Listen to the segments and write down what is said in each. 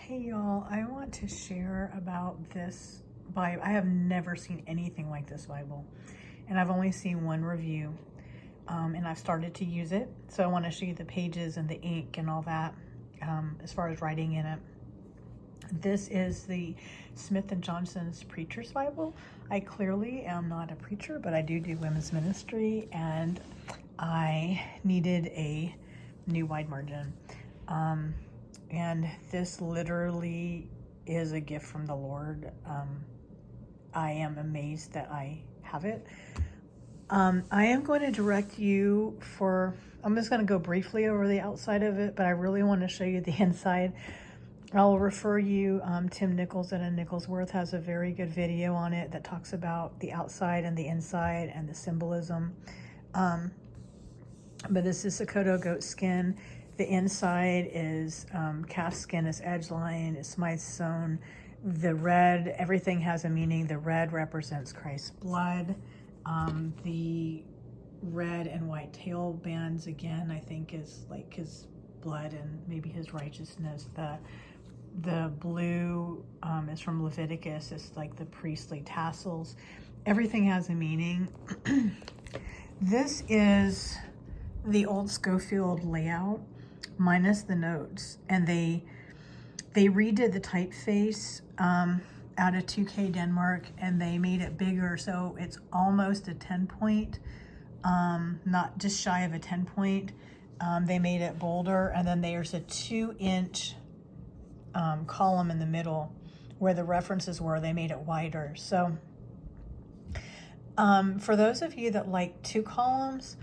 Hey y'all, I want to share about this Bible. I have never seen anything like this Bible, and I've only seen one review, and I've started to use it. So I want to show you the pages and the ink and all that, as far as writing in it. This is the Smith & Johnson's Preacher's Bible. I clearly am not a preacher, but I do women's ministry, and I needed a new wide margin. And this literally is a gift from the Lord. I am amazed that I have it. I am going to direct you I'm just going to go briefly over the outside of it, but I really want to show you the inside. I'll refer you, Tim Nicholson and Nicholsworth has a very good video on it that talks about the outside and the inside and the symbolism. But this is Sokoto goat skin. The inside is calf skin, is edge line, is smythe sewn. The red, everything has a meaning. The red represents Christ's blood. The red and white tail bands, again, I think is like his blood and maybe his righteousness. The blue is from Leviticus. It's like the priestly tassels. Everything has a meaning. This is the old Schofield layout minus the notes, and they redid the typeface out of 2K Denmark, and they made it bigger, so it's almost a 10 point, not just shy of a 10 point. They made it bolder, and then there's a 2-inch column in the middle where the references were. They made it wider. So for those of you that like 2 columns,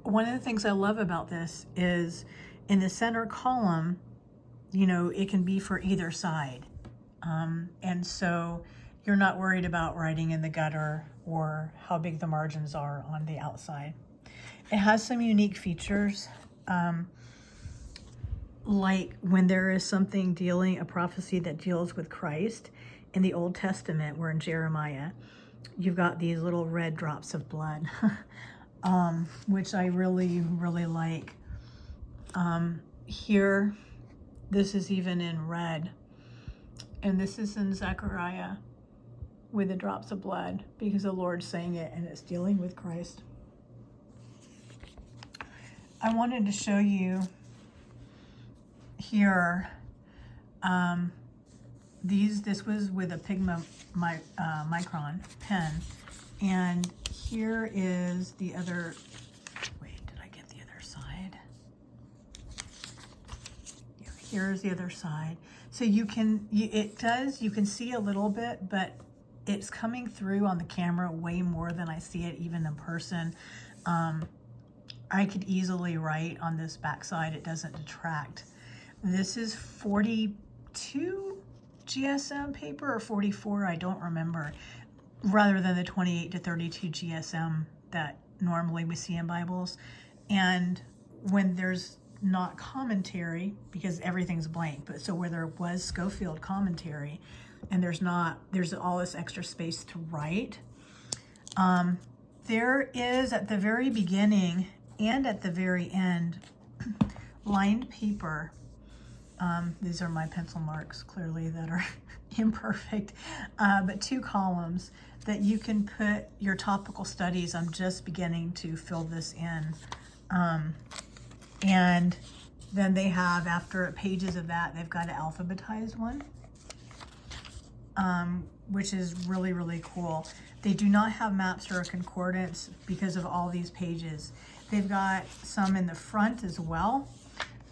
one of the things I love about this is in the center column, you know, it can be for either side. And so you're not worried about writing in the gutter or how big the margins are on the outside. It has some unique features, like when there is something a prophecy that deals with Christ in the Old Testament, where in Jeremiah, you've got these little red drops of blood. Which I really, really like. Here, this is even in red. And this is in Zechariah with the drops of blood, because the Lord's saying it and it's dealing with Christ. I wanted to show you here, this was with a Pigma Micron pen. And here is the other, wait, did I get the other side? Yeah, here's the other side. So you can see a little bit, but it's coming through on the camera way more than I see it even in person. I could easily write on this backside. It doesn't detract. This is 42 GSM paper or 44, I don't remember, rather than the 28 to 32 GSM that normally we see in Bibles. And when there's not commentary, because everything's blank, but so where there was Schofield commentary and there's all this extra space to write. There is at the very beginning and at the very end lined paper. These are my pencil marks, clearly, that are imperfect, but 2 columns that you can put your topical studies. I'm just beginning to fill this in. And then they have, after pages of that, they've got an alphabetized one, which is really, really cool. They do not have maps or a concordance because of all these pages. They've got some in the front as well,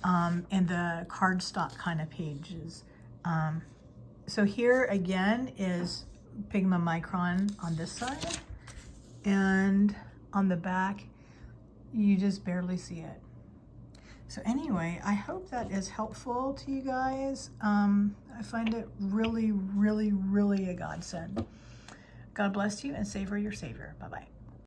and the cardstock kind of pages. So here again is Pigma Micron on this side, and on the back you just barely see it. So anyway, I hope that is helpful to you guys. I find it really, really, really a godsend. God bless you and savor your Savior. Bye-bye.